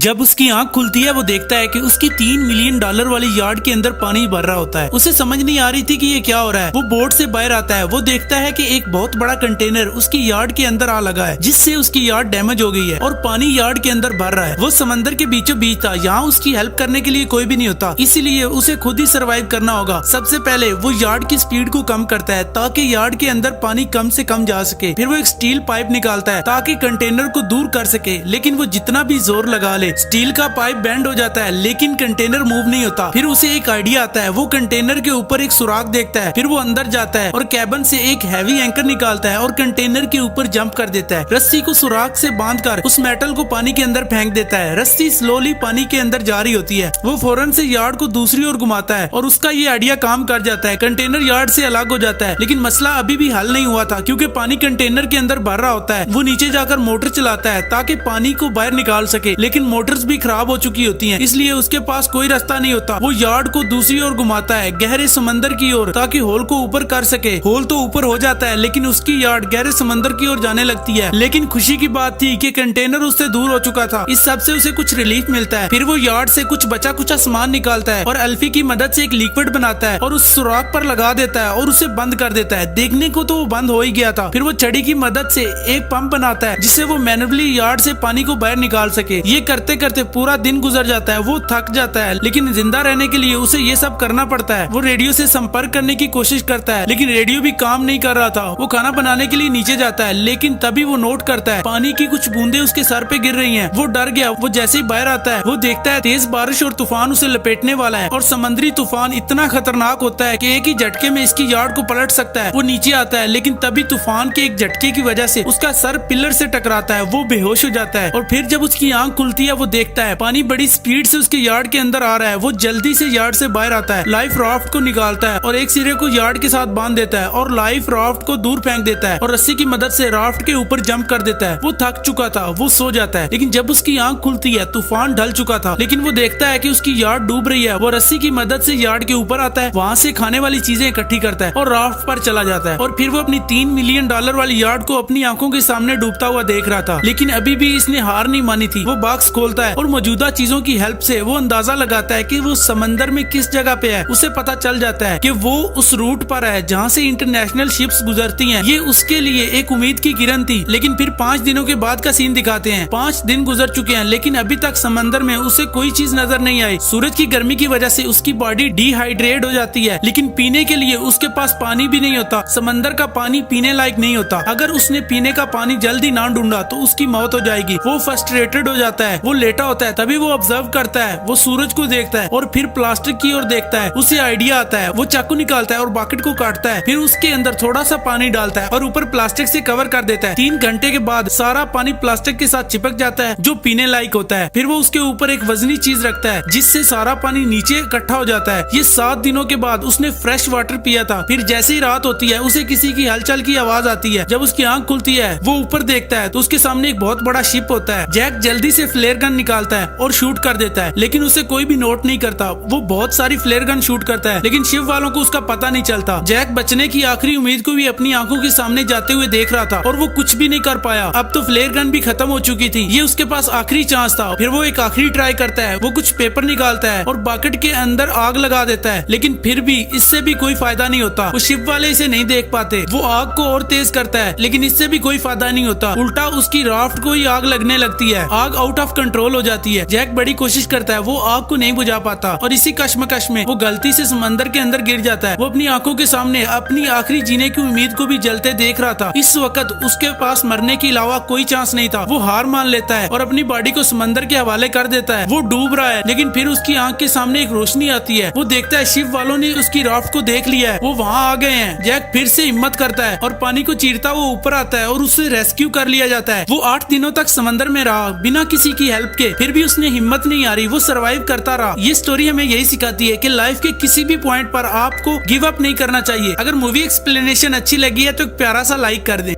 जब उसकी आंख खुलती है वो देखता है कि उसकी $3 मिलियन वाली यार्ड के अंदर पानी भर रहा होता है। उसे समझ नहीं आ रही थी कि ये क्या हो रहा है। वो बोट से बाहर आता है, वो देखता है कि एक बहुत बड़ा कंटेनर उसकी यार्ड के अंदर आ लगा है, जिससे उसकी यार्ड डैमेज हो गई है और पानी यार्ड के अंदर भर रहा है। वो समंदर के बीचों बीच था, यहाँ उसकी हेल्प करने के लिए कोई भी नहीं होता, इसीलिए उसे खुद ही सर्वाइव करना होगा। सबसे पहले वो यार्ड की स्पीड को कम करता है ताकि यार्ड के अंदर पानी कम से कम जा सके। फिर वो एक स्टील पाइप निकालता है ताकि कंटेनर को दूर कर सके, लेकिन वो जितना भी जोर लगा ले स्टील का पाइप बेंड हो जाता है, लेकिन कंटेनर मूव नहीं होता। फिर उसे एक आइडिया आता है, वो कंटेनर के ऊपर एक सुराख देखता है। फिर वो अंदर जाता है और कैबिन से एक हैवी एंकर निकालता है और कंटेनर के ऊपर जंप कर देता है। रस्सी को सुराख से बांधकर उस मेटल को पानी के अंदर फेंक देता है। रस्सी स्लोली पानी के अंदर जा रही होती है। वो फौरन से यार्ड को दूसरी ओर घुमाता है और उसका ये आइडिया काम कर जाता है। कंटेनर यार्ड से अलग हो जाता है, लेकिन मसला अभी भी हल नहीं हुआ था क्योंकि पानी कंटेनर के अंदर भर रहा होता है। वो नीचे जाकर मोटर चलाता है ताकि पानी को बाहर निकाल सके, लेकिन मोटर्स भी खराब हो चुकी होती हैं, इसलिए उसके पास कोई रास्ता नहीं होता। वो यार्ड को दूसरी ओर घुमाता है गहरे समंदर की ओर ताकि होल को ऊपर कर सके। होल तो ऊपर हो जाता है, लेकिन उसकी यार्ड गहरे समंदर की ओर जाने लगती है। लेकिन खुशी की बात थी कि कंटेनर उससे दूर हो चुका था, इस सब से उसे कुछ रिलीफ मिलता है। फिर वो यार्ड से कुछ बचा कुचा सामान निकालता है और अल्फी की मदद से एक लिक्विड बनाता है और उस सुराख पर लगा देता है और उसे बंद कर देता है। देखने को तो वो बंद हो ही गया था। फिर वो छड़ी की मदद से एक पंप बनाता है जिससे वो मैनुअली यार्ड से पानी को बाहर निकाल सके। ये करते करते पूरा दिन गुजर जाता है। वो थक जाता है, लेकिन जिंदा रहने के लिए उसे ये सब करना पड़ता है। वो रेडियो से संपर्क करने की कोशिश करता है, लेकिन रेडियो भी काम नहीं कर रहा था। वो खाना बनाने के लिए नीचे जाता है, लेकिन तभी वो नोट करता है पानी की कुछ बूंदे उसके सर पे गिर रही हैं। वो डर गया। वो जैसे ही बाहर आता है वो देखता है तेज बारिश और तूफान उसे लपेटने वाला है और समुद्री तूफान इतना खतरनाक होता है कि एक ही झटके में इसकी यार्ड को पलट सकता है। वो नीचे आता है, लेकिन तभी तूफान के एक झटके की वजह से उसका सर पिलर से टकराता है। वो बेहोश हो जाता है और फिर जब उसकी आंख खुलती है वो देखता है पानी बड़ी स्पीड से उसके यार्ड के अंदर आ रहा है। वो जल्दी से यार्ड से बाहर आता है, लाइफ राफ्ट को निकालता है और एक सिरे को यार्ड के साथ बांध देता है और लाइफ राफ्ट को दूर फेंक देता है और रस्सी की मदद से राफ्ट के ऊपर जंप कर देता है। वो थक चुका था, वो सो जाता है, लेकिन जब उसकी आंख खुलती है तूफान ढल चुका था, लेकिन वो देखता है कि उसकी यार्ड डूब रही है। वो रस्सी की मदद से यार्ड के ऊपर आता है, वहाँ से खाने वाली चीजें इकट्ठी करता है और राफ्ट पर चला जाता है। और फिर वो अपनी $3 मिलियन वाली यार्ड को अपनी आंखों के सामने डूबता हुआ देख रहा था, लेकिन अभी भी इसने हार नहीं मानी थी। वो बॉक्स खोलता है और मौजूदा चीजों की हेल्प से वो अंदाजा लगाता है कि वो समंदर में किस जगह पे है। उसे पता चल जाता है कि वो उस रूट पर है जहाँ से इंटरनेशनल शिप्स गुजरती हैं। ये उसके लिए एक उम्मीद की किरण थी। लेकिन फिर 5 दिनों के बाद का सीन दिखाते हैं। 5 दिन गुजर चुके हैं, लेकिन अभी तक समंदर में उसे कोई चीज नजर नहीं आई। सूरज की गर्मी की वजह से उसकी बॉडी डिहाइड्रेट हो जाती है, लेकिन पीने के लिए उसके पास पानी भी नहीं होता। समंदर का पानी पीने लायक नहीं होता। अगर उसने पीने का पानी जल्दी ना ढूंढा तो उसकी मौत हो जाएगी। वो फ्रस्ट्रेटेड हो जाता है। वो लेटा होता है, तभी वो ऑब्जर्व करता है। वो सूरज को देखता है और फिर प्लास्टिक की ओर देखता है। उसे आइडिया आता है। वो चाकू निकालता है और बकेट को काटता है, फिर उसके अंदर थोड़ा सा पानी डालता है और ऊपर प्लास्टिक से कवर कर देता है। 3 घंटे के बाद सारा पानी प्लास्टिक के साथ चिपक जाता है, जो पीने लायक होता है। फिर वो उसके ऊपर एक वजनी चीज रखता है, जिससे सारा पानी नीचे इकट्ठा हो जाता है। ये 7 दिनों के बाद उसने फ्रेश वाटर पिया था। फिर जैसे ही रात होती है उसे किसी की हलचल की आवाज आती है। जब उसकी आंख खुलती है वो ऊपर देखता है तो उसके सामने एक बहुत बड़ा शिप होता है। जैक जल्दी से फ्लेयर गन निकालता है और शूट कर देता है, लेकिन उसे कोई भी नोट नहीं करता। वो बहुत सारी फ्लेयर गन शूट करता है, लेकिन शिप वालों को उसका पता नहीं चलता। जैक बचने की आखिरी उम्मीद को भी अपनी आंखों के सामने जाते हुए देख रहा था और वो कुछ भी नहीं कर पाया। अब तो फ्लेयर गन भी खत्म हो चुकी थी। ये उसके पास आखिरी चांस था। फिर वो एक आखिरी ट्राई करता है। वो कुछ पेपर निकालता है और बकेट के अंदर आग लगा देता है, लेकिन फिर भी इससे भी कोई फायदा नहीं होता। वो शिप वाले इसे नहीं देख पाते। वो आग को और तेज करता है, लेकिन इससे भी कोई फायदा नहीं होता। उल्टा उसकी राफ्ट को ही आग लगने लगती है। आग आउट ऑफ कंट्रोल हो जाती है। जैक बड़ी कोशिश करता है, वो आग को नहीं बुझा पाता और इसी कश्मकश में वो गलती से समंदर के अंदर गिर जाता है। वो अपनी आंखों के सामने अपनी आखिरी जीने की उम्मीद को भी जलते देख रहा था। इस वक्त उसके पास मरने के अलावा कोई चांस नहीं था। वो हार मान लेता है और अपनी बॉडी को समंदर के हवाले कर देता है। वो डूब रहा है, लेकिन फिर उसकी आंख के सामने एक रोशनी आती है। वो देखता है शिप वालों ने उसकी राफ्ट को देख लिया है, वो वहाँ आ गए हैं। जैक फिर से हिम्मत करता है और पानी को चीरता हुआ ऊपर आता है और उसे रेस्क्यू कर लिया जाता है। वो 8 दिनों तक समंदर में रहा बिना किसी की हेल्प के, फिर भी उसने हिम्मत नहीं हारी। वो सर्वाइव करता रहा। ये स्टोरी हमें यही सिखाती है कि लाइफ के किसी भी पॉइंट पर आपको गिव अप नहीं करना चाहिए। अगर मूवी एक्सप्लेनेशन अच्छी लगी है तो एक प्यारा सा लाइक कर दें।